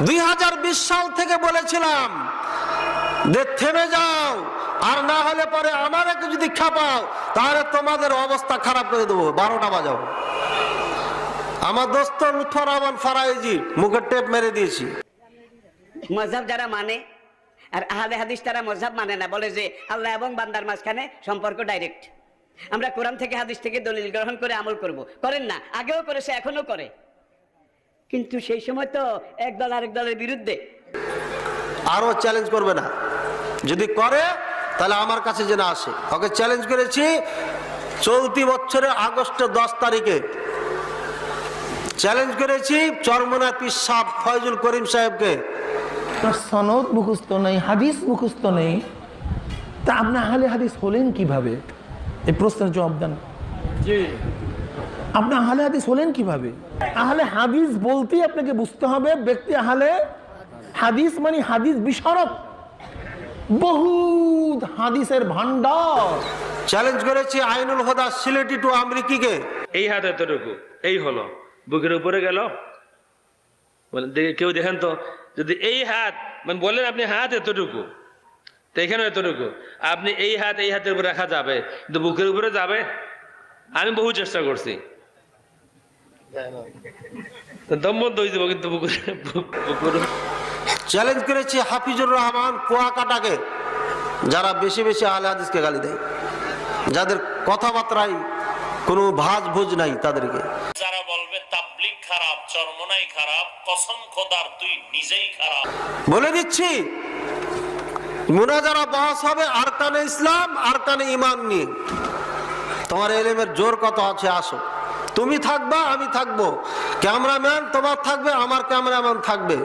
2020 সাল থেকে বলেছিলাম যে থেমে যাও, আর না হলে পরে আমার একটু যদি খাপাও তাহলে তোমাদের অবস্থা খারাপ করে দেবো। 12টা বাজাও। আমার দোস্ত লুৎফর রহমান ফারাইজি মুখে টেপ মেরে দিয়েছি। মযহাব যারা মানে আর আহলে হাদিস তারা মযহাব মানে না, বলে যে আল্লাহ এবং বান্দার মাঝখানে সম্পর্ক ডাইরেক্ট। আমরা কোরআন থেকে হাদিস থেকে দলিল গ্রহণ করে আমল করব। করেন না, আগেও করেছে এখনো করে, কিন্তু সেই সময় তো এক দল আরেক দলের বিরুদ্ধে। আরো চ্যালেঞ্জ করবে না, যদি করে তাহলে আমার কাছে যেন আসে। ওকে চ্যালেঞ্জ করেছি চলতি বছরের আগস্টের 10 তারিখে চ্যালেঞ্জ করেছি চরমোনা পীর সাহেব ফয়জুল করিম সাহেবকে। সনদ মুখস্থ নেই, হাদিস মুখস্থ নেই, তা আপনি আহলে হাদিস হলেন কিভাবে? এই প্রশ্নের জবাব দেন। আপনি আহলে হাদিস হলেন কিভাবে? আহলে হাদিস বলতেই আপনাকে বুঝতে হবে ব্যক্তি আহলে হাদিস মানে হাদিস বিশারদ, বহুত হাদিসের ভান্ডার। চ্যালেঞ্জ করেছি আইনুল হুদা সিলেটি টু আমেরিকাকে। এই হাত এতটুকু, এই হলো বুকের উপরে গেল, কেউ দেখেন তো, যদি এই হাত মানে বললেন আপনি হাত এতটুকু, তো এখানে এতটুকু, আপনি এই হাতের উপরে রাখা যাবে, কিন্তু বুকের উপরে যাবে? আমি বহু চেষ্টা করছি, দম বন্ধ হয়ে যাবো, কিন্তু বুকের। চ্যালেঞ্জ করেছি হাফিজুর রহমান কুয়াকাটাকে, যারা বেশি বেশি আহলে হাদিসকে গালি দেয়, যাদের কথাবার্তায় কোনো ভাজ ভুজ নাই, তাদেরকে। যারা বলবে তাবলীগ খারাপ, চরমোনাই খারাপ, কসম খোদার তুই নিজেই খারাপ। বলে দিচ্ছি মুনাজারা বহস হবে আরকানে ইসলাম, আরকানে ঈমান নিয়ে। তোমার ইলমের জোর কত আছে আসো, তুমি থাকবা আমি থাকবো, ক্যামেরাম্যান তোমার থাকবে আমার ক্যামেরাম্যান থাকবে,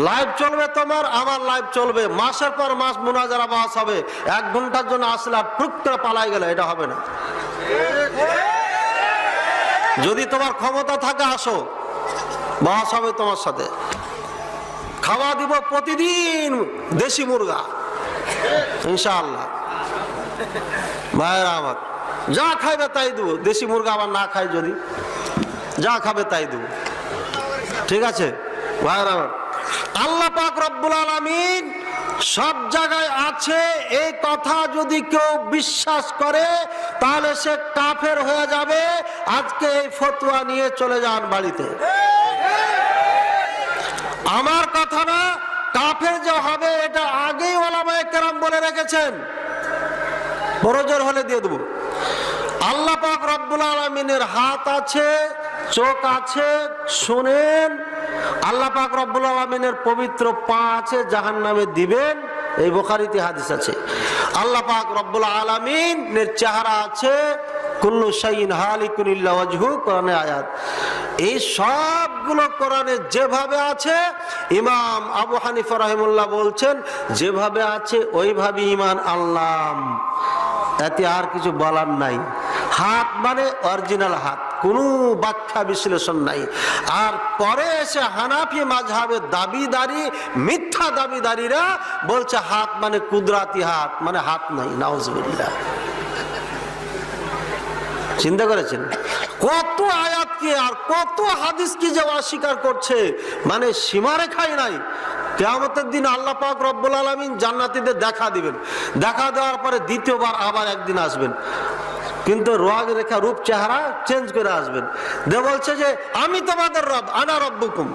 লাইভ চলবে তোমার আমার লাইভ চলবে, মাসের পর মাস মুনাজারা বহস হবে। 1 ঘন্টার জন্য আসলে আর টুক করে পালাই গেলে এটা হবে না। যদি তোমার ক্ষমতা থাকে আসো, বহস হবে তোমার সাথে, খাওয়া দিব প্রতিদিন দেশি মুরগা ইনশাআল্লাহ। ভাইরা আমার, যা খাইবে তাই দেবো, দেশি মুরগা আবার না খাই যদি, যা খাবে তাই দেবো, ঠিক আছে ভাইরা আমার। আল্লাহ পাক রব্বুল আলামিন সব জায়গায় আছে এই কথা যদি কেউ বিশ্বাস করে তাহলে সে কাফের হয়ে যাবে। আজকে এই ফতোয়া নিয়ে চলে যান বাড়িতে। আমার কথা না, কাফের যে হবে এটা আগেই ওলামায়ে কেরাম বলে রেখেছেন, বড় জোর হলে দিয়ে দেবো। আল্লাহ পাক রব্বুল আলামিনের হাত আছে, চোখ আছে, শুনেন। আল্লাহ পাক রব্বুল আলামিনের পবিত্র পা আছে, জাহান্নামে দিবেন, এই বুখারীতে হাদিস আছে। আল্লাহ পাক রব্বুল আলামিনের চেহারা আছে, কুল্লু শাইইন হালিকুন ইল্লা ওয়াজহু, কোরআনে আয়াত। এই সবগুলো কোরআনে যেভাবে আছে, ইমাম আবু হানিফা রাহিমাহুল্লাহ বলছেন যেভাবে আছে ওইভাবে ঈমান আনলাম, এতে আর কিছু বলার নাই। হাত মানে অরিজিনাল হাত, কোনো ব্যাখ্যা বিশ্লেষণ নাই। আর পরে এসে হানাফি মাযহাবের দাবিদারি, মিথ্যা দাবিদারিরা বলছে হাত মানে কুদরাতি হাত, মানে হাত নাই। নাউজুবিল্লাহ। চিন্তা করেছেন কত আয়াত কি আর কত হাদিস কি যে অস্বীকার করছে, মানে সীমারেখাই নাই। কিয়ামতের দিন আল্লাহ পাক রব্বুল আলামিন জান্নাতীদের দেখা দিবেন, দেখা দেওয়ার পরে দ্বিতীয়বার আবার একদিন আসবেন, কিন্তু রেখা রূপ চেহারা চেঞ্জ করে আসবেন। দে বলছে যে আমি তোমাদের রব, আনা রব্বুকুম।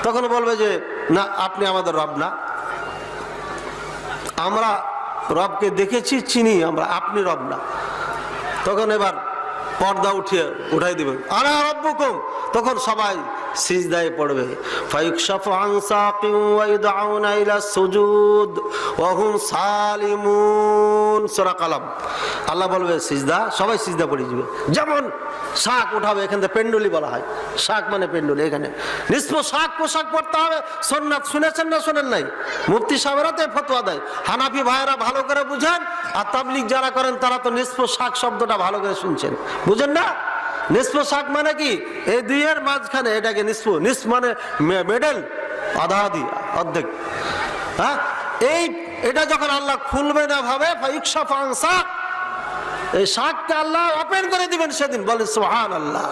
তখন বলবে যে না, আপনি আমাদের রব না, আমরা রবকে দেখেছি চিনি আমরা, আপনি রব না। তখন এবার পর্দা উঠাই দিবেন, আনা রব্বুকুম। তখন সবাই সিজদায় পড়বে। ফায়ুকশাফু আন সাকিন ওয়া ইউদআউনা ইলা সুজুদ ওয়া হুম সালিমুন। সূরা কালাম। আল্লাহ বলবে সিজদা, সবাই সিজদা পড়ে যাবে। যেমন শাক উঠাবে, এখান থেকে পেন্ডুলি বলা হয়, শাক মানে পেন্ডুলি। এখানে নিষ্প শাক পোশাক পড়তে হবে, সুন্নাত। শুনেছেন না শোনেন নাই? মুফতি সাহেবরা তো ফতোয়া দেয়। হানাফি ভাইয়েরা ভালো করে বুঝেন, আর তাবলীগ যারা করেন তারা তো নিষ্প শাক শব্দটা ভালো করে শুনছেন, বুঝেন না? নিষ্প শাক মানে কি? এই দুইয়ের মাঝখানে এটাকে নিষ্প, নিষ্প মানে মেডেল, আধা আধি, অর্ধেক। হ্যাঁ, এটা যখন আল্লাহ খুলবে না ভাবে, ফায়ুকশাফু আন সাক, এই শাককে আল্লাহ ওপেন করে দিবেন সেদিন। বলে সুবহানাল্লাহ।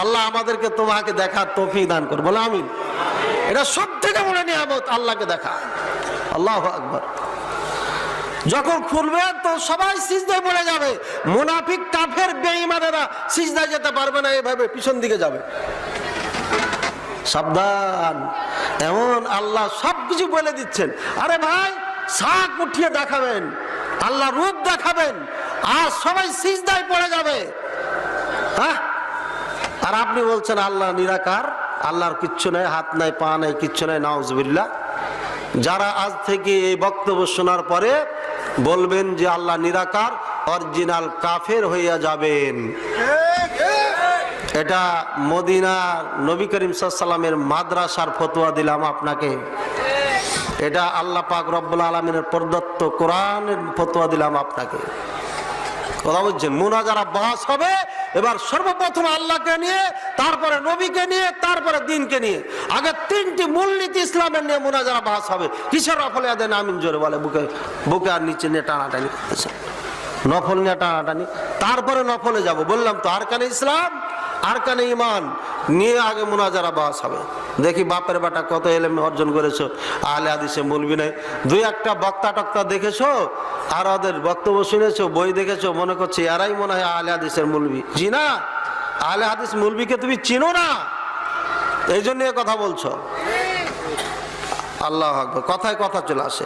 আল্লাহ আমাদেরকে তোমাকে দেখার তৌফিক দান করুন, বলে আমিন। এটা সব থেকে বড় নিয়ামত, আল্লাহকে দেখা। আল্লাহু আকবার। যখন খুলবে তো সবাই সিজদায় পড়ে যাবে, মুনাফিক কাফের বেঈমানেরা সিজদায় যেতে পারবে না, এভাবে পিছন দিকে যাবে। সাবধান, এমন আল্লাহ সবকিছু বলে দিচ্ছেন। আরে ভাই, শাক উঠিয়ে দেখাবেন, আল্লাহ রূপ দেখাবেন, আর সবাই সিজদায় পড়ে যাবে। হ্যাঁ, আর আপনি বলছেন আল্লাহ নিরাকার, আল্লাহর কিচ্ছু নাই, হাত নাই, পা নাই, কিচ্ছু নাই, নাউজুবিল্লাহ। যারা আজ থেকে এই বক্তব্য শোনার পরে বলবেন যে আল্লাহ নিরাকার, অরিজিনাল কাফের হইয়া যাবেন। এটা মদিনার নবী করিম সাল্লাল্লাহু আলাইহি ওয়াসাল্লামের মাদ্রাসার ফতোয়া দিলাম আপনাকে। এটা আল্লাহ পাক রব্বুল আলামিনের প্রদত্ত কোরআনের ফতোয়া দিলাম আপনাকে। কথা বুঝছেন? মুনাজারা বাস হবে এবার সর্বপ্রথম আল্লাহকে নিয়ে, তারপরে নবীকে নিয়ে, তারপরে দিনকে নিয়ে। আগে তিনটি মূলনীতি ইসলামের নিয়ে মুনাজারা বাস হবে। কিসের নফল আদায় আমিন জোরে বলে, বুকে বুকে আর নিচে নিয়ে টানাটানি করতেছে, নফল নিয়ে টানাটানি, তারপরে নফলে যাব। বললাম তো আরকানে ইসলাম, আরকানে ঈমান নিয়ে আগে মুনাজারা বাস হবে। দেখি বাপের বেটা কত ইলম অর্জন করেছো, আহলে হাদিসে মৌলবি নাই। দুই একটা বক্তা টক্তা দেখেছো আর ওদের বক্তব্য শুনেছো, বই দেখেছো, মনে করছে এরাই মনে হয় আহলে হাদিসের মৌলবি। জি না, আহলে হাদিস মৌলবিকে তুমি চিনো না, এই জন্য কথা বলছো। আল্লাহ আকবার, কথায় কথা চলে আসে।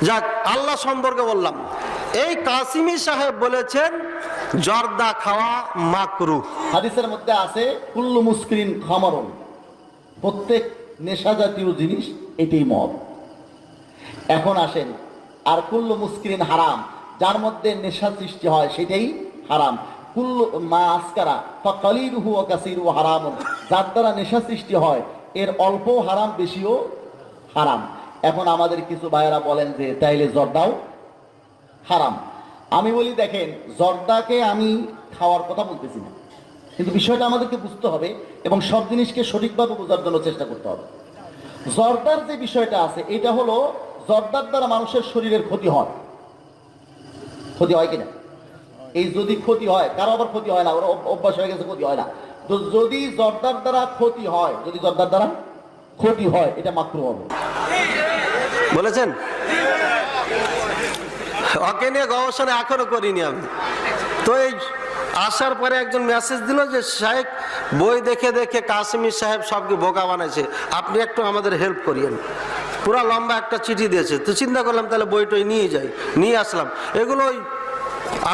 যাক, আল্লাহ সম্পর্কে বললাম। এই কাসিমি সাহেব বলেছেন জর্দা খাওয়া মাকরুহ। হাদিসের মধ্যে আছে কুল্লু মুসকিরিন খামারুন, প্রত্যেক নেশা জাতীয় জিনিস এটাই মদ। এখন আসেন, আর কুল্লু মুসকিরিন হারাম, যার মধ্যে নেশা সৃষ্টি হয় সেটাই হারাম। কুল্লু মা আসকারা ফাকালিলুহু ওয়া কাসীরুহু হারামুন, যার দ্বারা নেশা সৃষ্টি হয় এর অল্প হারাম, বেশিও হারাম। এখন আমাদের কিছু ভাইয়েরা বলেন যে তাইলে জর্দাও হারাম। আমি বলি দেখেন, জর্দাকে আমি খাওয়ার কথা বলতেছি না, কিন্তু বিষয়টা আমাদেরকে বুঝতে হবে এবং সব জিনিসকে সঠিকভাবে বোঝার জন্য চেষ্টা করতে হবে। জর্দার যে বিষয়টা আছে, এটা হলো জর্দার দ্বারা মানুষের শরীরের ক্ষতি হয়। ক্ষতি হয় কিনা? এই যদি ক্ষতি হয়, কারো আবার ক্ষতি হয় না, ওর অভ্যাস হয়ে গেছে, ক্ষতি হয় না। তো যদি জর্দার দ্বারা ক্ষতি হয়, যদি জর্দার দ্বারা ক্ষতি হয়, এটা মাকরুহ হবে। বলেছেন? ওকে নিয়ে গবেষণা এখনো করিনি আমি। তো এই আসার পরে একজন মেসেজ দিল যে সাহেব বই দেখে দেখে কাসিমি সাহেব সবকে বোকা বানাইছে, আপনি একটু আমাদের হেল্প করিয়েন। পুরা লম্বা একটা চিঠি দিয়েছে। তো চিন্তা করলাম তাহলে বইটই নিয়ে যাই, নিয়ে আসলাম। এগুলোই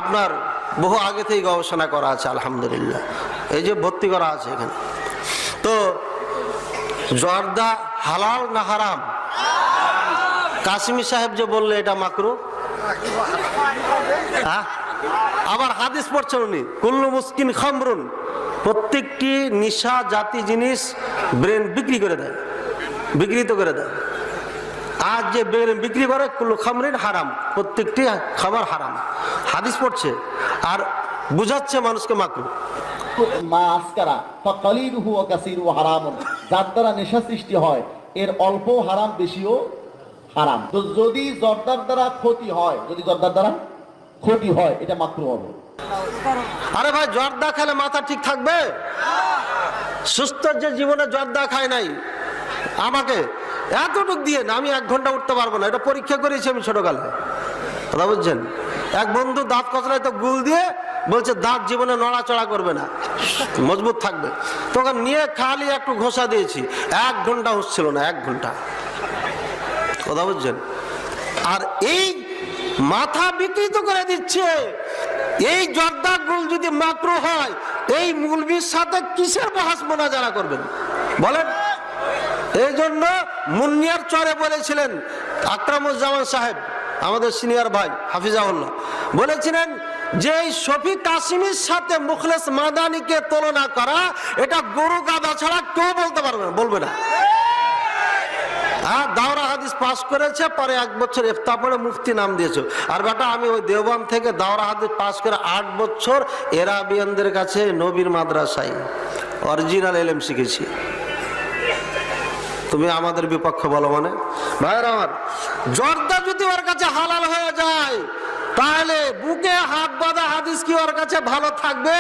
আপনার বহু আগে থেকেই গবেষণা করা আছে, আলহামদুলিল্লাহ। এই যে ভর্তি করা আছে এখানে। তো জর্দা হালাল না হারাম? কাসিমি সাহেব যে বললে এটা মাকরুহ। আবার হাদিস পড়ছেন উনি, কুল্লু মুসকিন খামরুন, প্রত্যেকটি নিশা জাতি জিনিস ব্রেন বিক্রি করে দেয়, বিকৃত করে দেয়। আর যে ব্রেন বিক্রি করে কুল্লু খামরিন হারাম, প্রত্যেকটি খাবার হারাম। হাদিস পড়ছে আর বুঝাচ্ছে মানুষকে মাকরুহ। মা আসকারা ফাকালিলুহু ওয়া কাসীরুহু হারামুন, যার দ্বারা নেশা সৃষ্টি হয় এর অল্প হারাম, বেশিও হারাম। তো যদি জর্দার দ্বারা ক্ষতি হয়, যদি জর্দার দ্বারা ক্ষতি হয়, এটা মাকরুহ হবে। আরে ভাই, জর্দা খেলে মাথা ঠিক থাকবে? সুস্থ যে জীবনে জর্দা খায় নাই, আমাকে এতটুক দিয়ে না, আমি 1 ঘন্টা উঠতে পারবো না। এটা পরীক্ষা করেছি আমি ছোটকালে, কথা বুঝছেন? এক বন্ধু দাঁত কচলায় তো গুল দিয়ে বলছে দাঁত জীবনে নড়াচড়া করবে না, মজবুত থাকবে। তখন নিয়ে খালি একটু ঘষা দিয়েছি, 1 ঘন্টা হচ্ছিল না, 1 ঘন্টা, কথা বুঝছেন? আর এই মাথা বিকৃত করে দিচ্ছে। এই জর্দা গুল যদি মাকরুহ হয়, এই মুলবির সাথে কিসের বহাস মোনাজারা করবেন বলেন? এই জন্য মুন্নিয়ার চরে বলেছিলেন আকরামুজ্জামান সাহেব, আমাদের সিনিয়র ভাই হাফিজাউল্লাহ, বলেছিলেন যে এই শফিক কাসিমের সাথে মুখলেস মাদানিকে তুলনা করা, এটা গরু গাধা ছাড়া কেউ বলতে পারবে না, বলবে না। দাওরা হাদিস পাস করেছে, পরে 1 বছর ইফতা পড়ে মুফতি নাম দিয়েছে। আর বেটা, আমি ওই দেওবন্দ থেকে দাওরা হাদিস পাস করে 8 বছর এরাবিয়ানদের কাছে নবীর মাদ্রাসায় অরিজিনাল ইলম শিখেছি। তুমি আমাদের বিপক্ষে বলো মানে? ভাইরা আমার, জর্দা যদি ওর কাছে হালাল হয়ে যায়, তাহলে বুকে হাত বাঁধা হাদিস কি ওর কাছে ভালো থাকবে?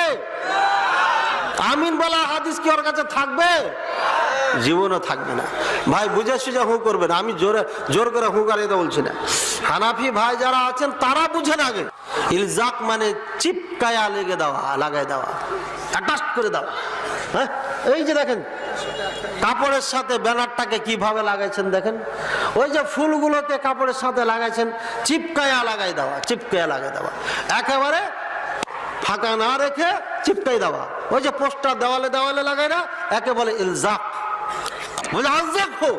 আমিন বলা হাদিস কি ওর কাছে থাকবে? জীবনও থাকবে না। ভাই বুঝে সুঝে হু করবেন, আমি জোর করে হু করিয়ে বলছি না। হানাফি ভাই যারা আছেন তারা বুঝেন আগে। ইলজাক মানে চিপকায়া লেগে দেওয়া, লাগাই দেওয়া, অ্যাটাচ করে দেওয়া। হ্যাঁ, এই যে দেখেন কাপড়ের সাথে ব্যানারটাকে কিভাবে লাগাইছেন দেখেন, ওই যে ফুলগুলোকে কাপড়ের সাথে লাগাইছেন, চিপকায়া লাগাই দেওয়া, চিপকায়া লাগাই দেওয়া, একেবারে ফাঁকা না রেখে চিপকাই দেওয়া। ওই যে পোস্টার দেওয়ালে দেওয়ালে লাগায় না, একে বলে ইলজাক। বলে আলজাক হো,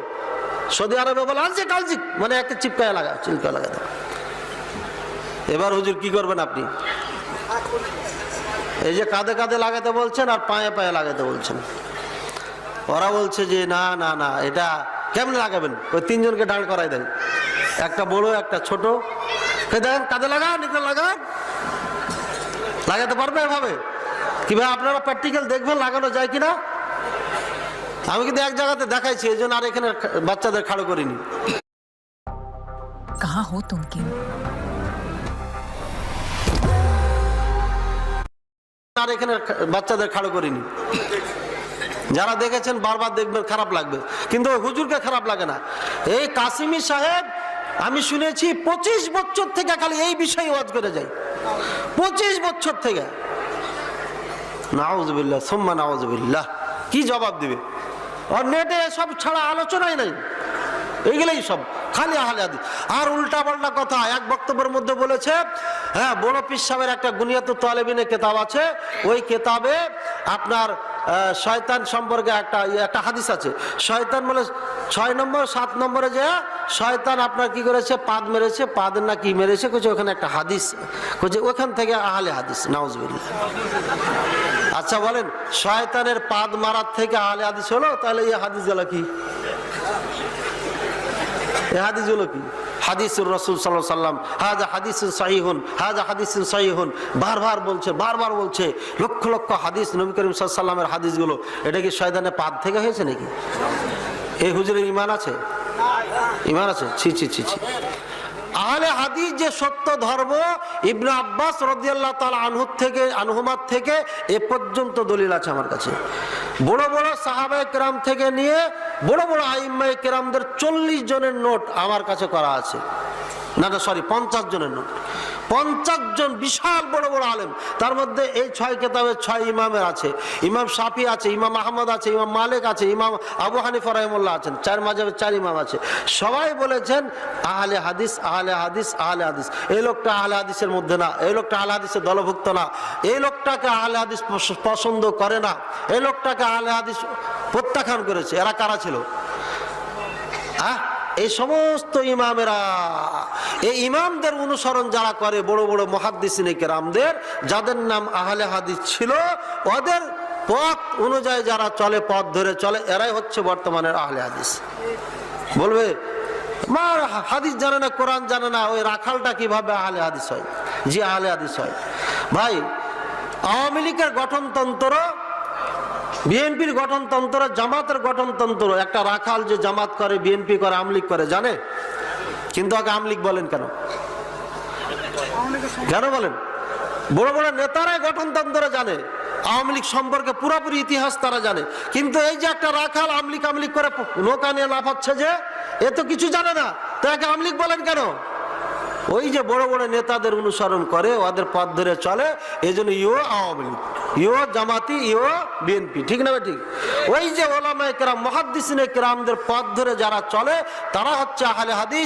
সৌদি আরবে বলে আলজিক, আলজিক মানে একে চিপকায়া লাগা, চিপকায়া লাগাই দেওয়া। এবার হুজুর কি করবেন আপনি? এই যে কাঁধে কাঁধে লাগাতে বলছেন আর পায়ে পায়ে লাগাতে বলছেন। ওরা বলছে যে না না না, এটা কেমনে লাগাবেন? ওই তিনজনকে দাঁড় করাই দেন, একটা বড় একটা ছোট, দেখেন কাঁধে লাগান, এখানে লাগান। লাগাতে পারবে এভাবে? কিভাবে আপনারা প্র্যাকটিক্যাল দেখবেন লাগানো যায় কিনা। আমি কিন্তু এক জায়গাতে দেখাইছি, এই জন্য আর এখানে বাচ্চাদের খাড়ো করিনি। कहाँ हो तुम किम? আর এখানে বাচ্চাদের খাড়ো করিনি। যারা দেখেছেন বারবার দেখবেন, খারাপ লাগবে, কিন্তু হুজুরকে খারাপ লাগে না। এই কাসিমি সাহেব আমি শুনেছি 25 বছর থেকে খালি এই বিষয়ে ওয়াজ করে যায়, 25 বছর থেকে। নাউজুবিল্লাহ সুম্মা নাউজুবিল্লাহ, কি জবাব দিবে? আর নেটে সব ছাড়া আলোচনাই নাই, এইগুলোই সব খালি আহলে হাদিস। আর উল্টা পাল্টা কথা এক বক্তব্যের মধ্যে বলেছে, হ্যাঁ বড় পীর সাহেবের একটা গুনিয়াতুত তালেবিনের কিতাব আছে, ওই কিতাবে আপনার শয়তান সম্পর্কে একটা হাদিস আছে। শয়তান বলে 6 নম্বর 7 নম্বরে যে শয়তান আপনার কি করেছে, পাদ মেরেছে, পাদের না কি মেরেছে, কইছে ওখানে একটা হাদিস, কইছে ওখান থেকে আহলে হাদিস। নাউজুবিল্লাহ। আচ্ছা বলেন, শয়তানের পাদ মারার থেকে আহলে হাদিস হলো? তাহলে এই হাদিসগুলো কি? এই হাদিসগুলো কি? হাদিসুর রাসূল সাল্লাল্লাহু আলাইহি সাল্লাম হাযা হাদিসুন সহিহুন, হাযা হাদিসুন সহিহুন, বারবার বলছে লক্ষ লক্ষ হাদিস, নবী করিম সাল্লাল্লাহু আলাইহি সাল্লামের হাদিসগুলো। এটা কি শয়তানের পাদ থেকে হয়েছে নাকি? এই হুজুরের ঈমান আছে? ঈমান আছে? ছি ছি ছি ছি। আহলে হাদিস যে সত্য ধর্ম, ইবনে আব্বাস রাদিয়াল্লাহু তাআলা আনহুমার থেকে এ পর্যন্ত দলিল আছে আমার কাছে। বড় বড় সাহাবায়ে কেরাম থেকে নিয়ে বড় বড় আইম্মায়ে কেরামদের 40 জনের নোট আমার কাছে করা আছে। না 50 জনের নোট। 50 জন বিশাল বড় বড় আলেম, তার মধ্যে এই 6 কিতাবে 6 ইমামের আছে। ইমাম শাফি আছে, ইমাম আহমদ আছে, ইমাম মালিক আছে, ইমাম আবু হানিফা রাহিমাহুল্লাহ আছেন। 4 মাযহাবের 4 ইমাম আছে। সবাই বলেছেন আহলে হাদিস, আহলে হাদিস, আহলে হাদিস। এই লোকটা আহলে হাদিসের মধ্যে না, এই লোকটা আহলে হাদিসের দলভুক্ত না, এই লোকটাকে আহলে হাদিস পছন্দ করে না, এই লোকটাকে আহলে হাদিস প্রত্যাখ্যান করেছে। এরা কারা ছিল? এই সমস্ত ইমামেরা, এই ইমামদের অনুসরণ যারা করে, বড় বড় মুহাদ্দিসিনে কেরামদের যাদের নাম আহলে হাদিস ছিল, ওদের পথ অনুযায়ী যারা চলে, পথ ধরে চলে, এরাই হচ্ছে বর্তমানের আহলে হাদিস। বলবে মা হাদিস জানে না, কোরআন জানে না, ওই রাখালটা কিভাবে আহলে হাদিস হয়? জি আহলে হাদিস হয়। ভাই আওয়ামী লীগের গঠনতন্ত্র, বিএনপির গঠনতন্ত্র, জামাতের গঠনতন্ত্র, একটা রাখাল যে জামাত করে, বিএনপি করে, আমলিগ করে, জানে? কিন্তু আগে আমলিগ বলেন কেন? কেন বলেন? বড় বড় নেতারাই গঠনতন্ত্র জানে, আওয়ামী লীগ সম্পর্কে পুরোপুরি ইতিহাস তারা জানে। কিন্তু এই যে একটা রাখাল আমলিগ করে নৌকা নিয়ে লাফাচ্ছে, যে এ তো কিছু জানে না, তাকে আমলিগ বলেন কেন? ওই যে বড় বড় নেতাদের অনুসরণ করে, ওদের পথ ধরে চলে, এই জন্য ইও আওয়ামী লীগ, ইও জামাতি, ইও বিএনপি। ঠিক না ঠিক? ওই যে ওলামায়ে কেরাম, মুহাদ্দিসিনে কেরামদের পথ ধরে যারা চলে, তারা হচ্ছে আহলে হাদিস।